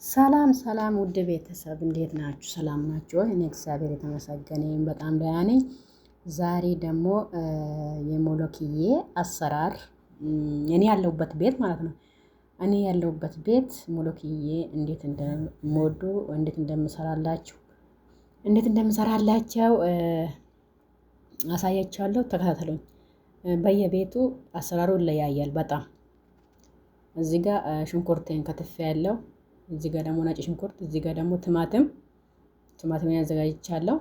ሰላም ሰላም ውድ ቤተሰብ እንዴት ናችሁ? ሰላም ናችሁ ወይ? እኔ እግዚአብሔር የተመሰገነ ይሁን በጣም ደህና ነኝ። ዛሬ ደግሞ የሞሎክዬ አሰራር እኔ ያለሁበት ቤት ማለት ነው። እኔ ያለሁበት ቤት ሞሎክዬ እንዴት እንደምወዱ እንዴት እንደምሰራላቸው አሳያችኋለሁ። ተከታተሉኝ። በየቤቱ አሰራሩ ይለያያል በጣም። እዚህ ጋር ሽንኩርቴን ከትፌ ያለው እዚህ ጋር ደግሞ ነጭ ሽንኩርት፣ እዚህ ጋር ደግሞ ቲማቲም ያዘጋጅቻለሁ።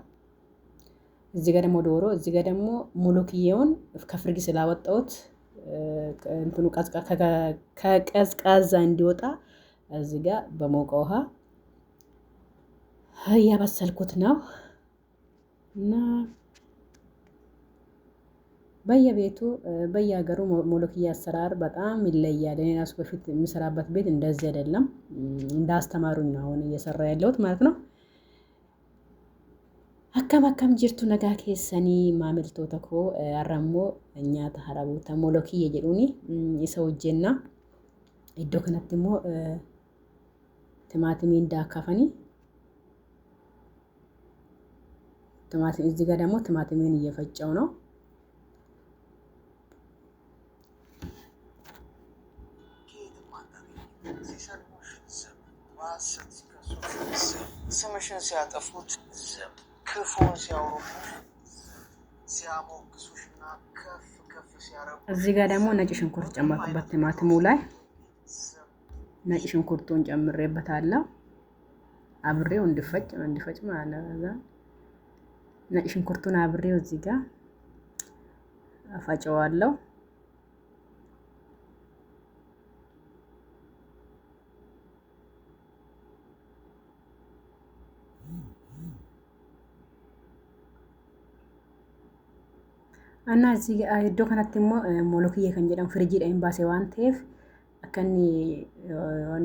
እዚህ ጋር ደግሞ ዶሮ፣ እዚህ ጋር ደግሞ ሙሉክዬውን ከፍሪጅ ስላወጣሁት እንትኑ ከቀዝቃዛ እንዲወጣ እዚህ ጋር በሞቀ ውሃ እያበሰልኩት ነው እና በየቤቱ በየሀገሩ ሞሎክዬ አሰራር በጣም ይለያል። እኔ ራሱ በፊት የምሰራበት ቤት እንደዚህ አይደለም። እንዳስተማሩኝ ነው አሁን እየሰራ ያለሁት ማለት ነው። አከም ጅርቱ ነጋ ኬሰኒ ማምልቶota koo arrammoo nyaata haraboota ሞሎክዬ jedhuni isa hojjenna. Iddoo kanatti immoo timaatimiin daakafanii እዚህ ጋር ደግሞ ቲማቲሜን እየፈጨው ነው። ስምሽን ሲያጠፉት ክፉን ሲያወሩሽ ሲያሞግሱሽና ከፍ ሲያረጉ እዚህ ጋር ደግሞ ነጭ ሽንኩርት ጨመርኩበት። ቲማቲሙ ላይ ነጭ ሽንኩርቱን ጨምሬበታለሁ። አብሬው እንዲፈጭ ማለት ነው። ነጭ ሽንኩርቱን አብሬው እዚህ ጋር አፋጨዋለሁ። እና እዚህ iddoo kanatti immoo ሞሎክዬ kan jedhamu firijiidhaan baasee waan ta'eef akka inni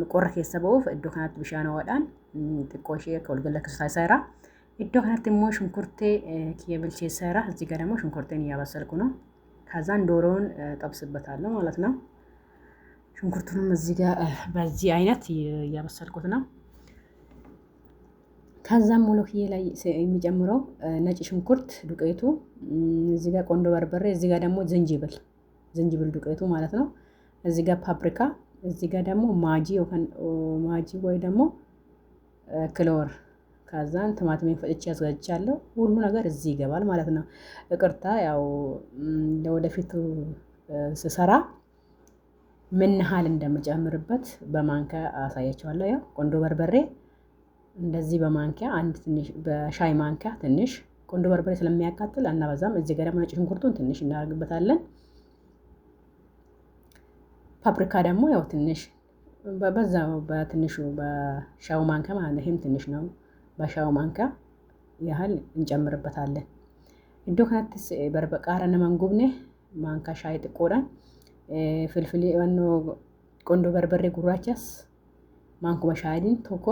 qorra keessa ba'uuf iddoo kanatti bishaan ho'aadhaan xiqqoo ishee akka wal galaksisaa jira. Iddoo kanatti immoo shunkurtee kiyya bilcheessaa jira. እዚህ ጋር ደግሞ ሽንኩርቴን እያበሰልኩ ነው። ከዛን ዶሮውን ጠብስበታለሁ ማለት ነው። ሽንኩርቱንም እዚህ ጋር በዚህ አይነት እያበሰልኩት ነው። ከዛም ሞሎክዬ ላይ የሚጨምረው ነጭ ሽንኩርት ዱቄቱ፣ እዚህ ጋር ቆንዶ በርበሬ፣ እዚህ ጋር ደግሞ ዝንጅብል ዱቄቱ ማለት ነው። እዚህ ጋር ፓፕሪካ፣ እዚህ ጋር ደግሞ ማጂ ወይ ደግሞ ክሎር። ከዛን ቲማቲሜን ፈጭቼ አዘጋጅቻለሁ። ሁሉ ነገር እዚህ ይገባል ማለት ነው። ይቅርታ ያው ለወደፊቱ ስሰራ ምን ያህል እንደምጨምርበት በማንኪያ አሳያችኋለሁ። ያው ቆንዶ በርበሬ እንደዚህ በማንኪያ ትንሽ በሻይ ማንኪያ ትንሽ ቆንዶ በርበሬ ስለሚያቃጥል አናበዛም። እዚህ ጋር ደግሞ ነጭ ሽንኩርቱን ትንሽ እናደርግበታለን። ፓፕሪካ ደግሞ ያው ትንሽ በትንሹ በሻው ማንኪያ ማለት ነው። ይሄም ትንሽ ነው። በሻው ማንኪያ ያህል እንጨምርበታለን። iddoo kanattis ቃሪያ ነመንጉብኔ ማንካ ሻይ ጥቆዳን ፍልፍል ቆንዶ በርበሬ ጉራቻስ ማንኩማ ሻይዲን ቶኮ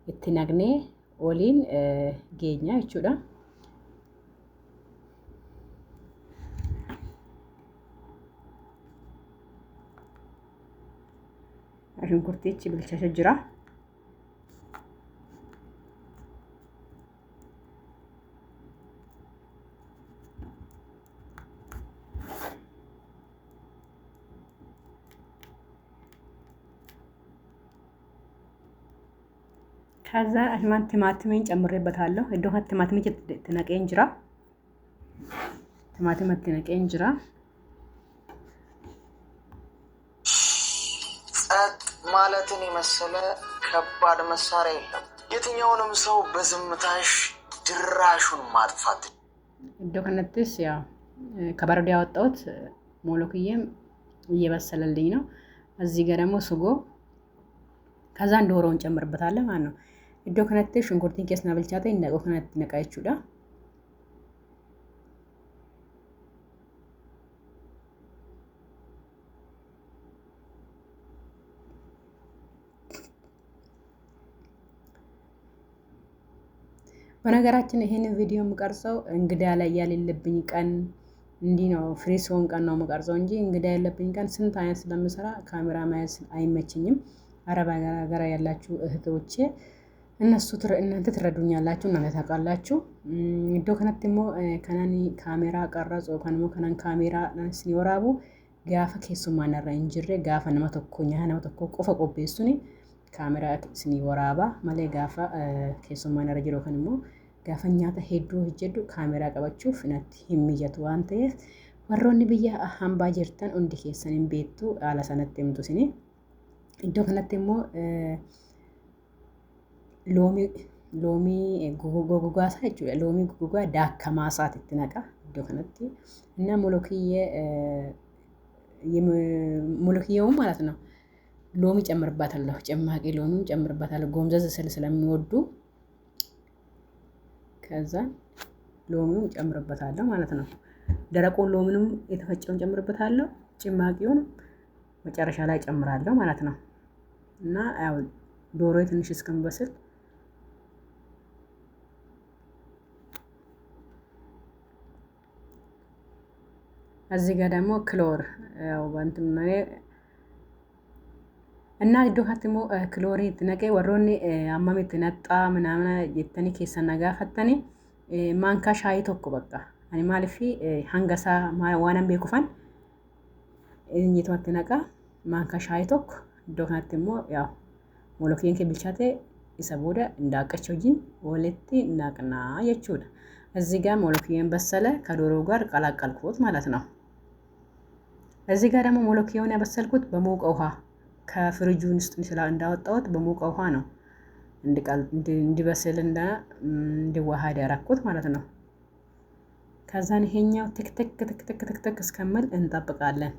itti naqnee waliin geenya jechuudha. Shunkurtichi bilchaatee jira. ከዛ ቲማቲሜን ጨምሬበታለሁ። iddoo kanatti timaatimichi itti naqeen jira. ጸጥ ማለትን የመሰለ ከባድ መሳሪያ የለም። የትኛውንም ሰው በዝምታሽ ድራሹን ማጥፋት። iddoo kanattis ያው ከበረዶ ያወጣሁት ሞሎክዬም እየበሰለልኝ ነው። እዚህ ጋር ደግሞ ስጎ ከዛን ዶሮውን ጨምርበታለሁ ማለት ነው። iddoo kanatti shunkurtiin keessaa bilchaate indaqoo kanatti naqaa jechuudha. በነገራችን ይሄንን ቪዲዮ የምቀርጸው እንግዳ ላይ ያለልብኝ ቀን እንዲህ ነው። ፍሪ ሲሆን ቀን ነው የምቀርጸው እንጂ እንግዳ ያለብኝ ቀን ስንት አይነት ስለምሰራ ካሜራ መያዝ አይመችኝም። አረብ ሀገር ያላችሁ እህቶቼ እናንተ ትረዱኛላችሁ፣ እናንተ ታውቃላችሁ። iddoo kanatti immoo kanan kaameraa qarratsu yookaan immoo kanan kaameraa isin waraabu gaafa keessummaan irra hin jirre gaafa nama tokko nyaata nama tokko qofa qopheessuuni kaameraa isin waraaba malee gaafa keessummaan irra jiru yookaan immoo gaafa nyaata hedduu hojjedhu kaameraa qabachuuf natti hin mijatu waan ta'eef warroonni biyya hambaa jirtan hundi keessan hin beektu haala sanatti himtu isini. Iddoo kanatti immoo loomii gogogaa isaa jechuudha. Loomii gogogaa daakkamaa isaatitti naqa iddoo kanatti እና ሙሉክዬው ማለት ነው። ሎሚ ጨምርባታለሁ፣ ጭማቂ ሎሚም ጨምርባታለሁ ጎምዘዝ ስለሚወዱ ከዛ ሎሚም ጨምርበታለሁ ማለት ነው። ደረቁን ሎሚንም የተፈጨውን ጨምርበታለሁ፣ ጭማቂውን መጨረሻ ላይ ጨምራለሁ ማለት ነው። እና ያው ዶሮዬ ትንሽ እስከሚበስል እዚህ ጋር ደግሞ ክሎር ያው ባንተም ማለ እና ዶካትሞ ክሎሪ ትነቀ ወሮኒ አማሚ ትነጣ ምናምን የተኒ ከሰና ጋፈተኒ ማንካ ሻይ ቶኩ በቃ አኒ ማለፊ ሃንጋሳ ዋናም ቤኩፋን እኝቶ ትነቃ ማንካ ሻይ ቶኩ ዶካትሞ ያው ሞሎኪን ከብልቻቴ ይሰቦደ እንዳቀቸውጂን ወለቲ እናቅና የቹዳ እዚህ ጋር ሞሎኪን በሰለ ከዶሮ ጋር ቀላቀልኩት ማለት ነው። እዚህ ጋር ደግሞ ሞሎኪውን ያበሰልኩት በሞቀ ውሃ ከፍሪጁን ውስጥ እንዳወጣሁት በሞቀ ውሃ ነው እንዲበስልና እንዲዋሃድ ያረኩት ማለት ነው። ከዛን ይሄኛው ትክ እስከምል እንጠብቃለን።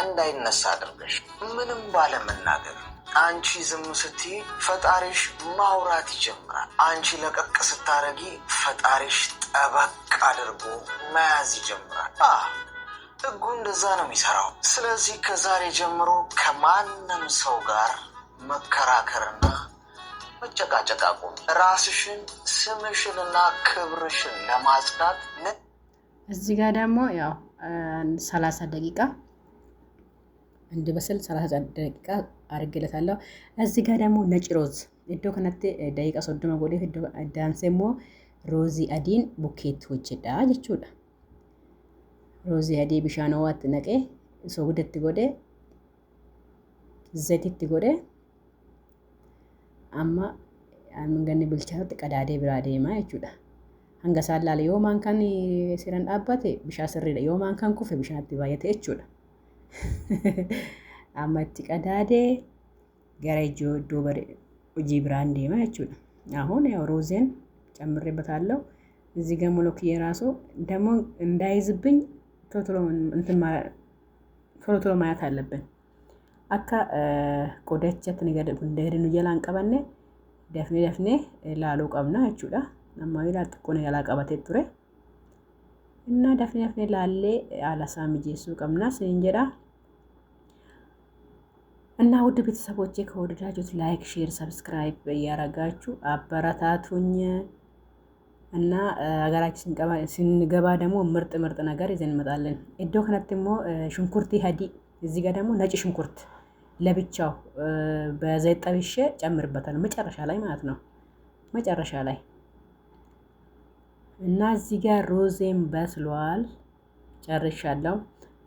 እንዳይነሳ አድርገሽ ምንም ባለመናገር አንቺ ዝም ስትይ ፈጣሪሽ ማውራት ይጀምራል። አንቺ ለቀቅ ስታረጊ ፈጣሪሽ ጠበቅ አድርጎ መያዝ ይጀምራል። ህጉ እንደዛ ነው የሚሰራው። ስለዚህ ከዛሬ ጀምሮ ከማንም ሰው ጋር መከራከርና መጨቃጨቅ አቁሚ። ራስሽን ስምሽንና ክብርሽን ለማጽዳት እዚህ ጋር ደግሞ ያው 30 ደቂቃ እንዲበስል 30 ደቂቃ አርግለታለሁ። እዚህ ጋር ደግሞ ነጭ ሮዝ እዶ ከነቴ ደቂቃ ሶዶማ ጎዴ እዶ ዳንሴሞ ሮዚ አዲን ቡኬት ወጭዳ ጀቹዳ ሮዚ አዲ ቢሻኖዋት ነቄ ሶጉደት ጎዴ ዘይት ጎዴ አማ አምንገን ብልቻት ቀዳዴ ብራዴ ማይቹዳ አንገሳላለ ዮማን ካን ሲራን አባቴ ቢሻ ስሪዳ ዮማን ካን ኩፈ ቢሻት ባየተ እቹዳ አማቲ ቀዳዴ ገረጆ ዶበር ጂብራንዴ ማይቹዳ አሁን ያው ሮዜን ጨምሬበታለሁ። እዚህ ጋር ሞሎኪዬ ራሱ ደግሞ እንዳይዝብኝ ቶሎ ማያት አለብን። አካ ቆዳቸት ነገር እንደሄድን ይላን ቀበኔ ደፍኔ ላሎ ቀብና እቹዳ አማዊ ላጥቆነ ያላቀባቴ ቱሬ እና ደፍኔ ላሌ አላሳምጄሱ ቀብና ሲንጀራ እና ውድ ቤተሰቦቼ ከወደዳችሁት ላይክ፣ ሼር፣ ሰብስክራይብ ያረጋችሁ አበረታቱኝ። እና ሀገራችን ስንገባ ደግሞ ምርጥ ነገር ይዘን እንመጣለን። እዶ ከነተሞ ሽንኩርት ሀዲ እዚህ ጋር ደግሞ ነጭ ሽንኩርት ለብቻው በዘይት ጠብሼ ጨምርበታለሁ መጨረሻ ላይ ማለት ነው። መጨረሻ ላይ እና እዚህ ጋር ሮዜም በስሏል ጨርሻለሁ።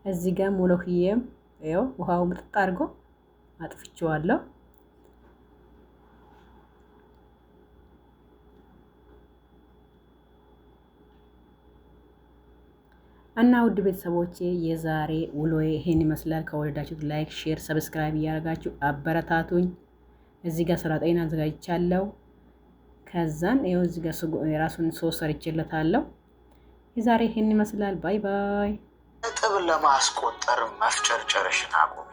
እዚህ ጋር ሞሎኪዬም ያው ውሃው ምጥጥ አድርጎ አጥፍቼዋለሁ። እና ውድ ቤተሰቦቼ የዛሬ ውሎዬ ይሄን ይመስላል። ከወደዳችሁት ላይክ፣ ሼር፣ ሰብስክራይብ እያደረጋችሁ አበረታቱኝ። እዚህ ጋር ሰላጣዬን አዘጋጅቻለሁ። ከዛን ይኸው እዚህ ጋር የራሱን ሶስ ሰርቼለታለሁ። የዛሬ ይሄን ይመስላል። ባይ ባይ። ነጥብ ለማስቆጠር መፍጨርጨርሽን አቁሚ።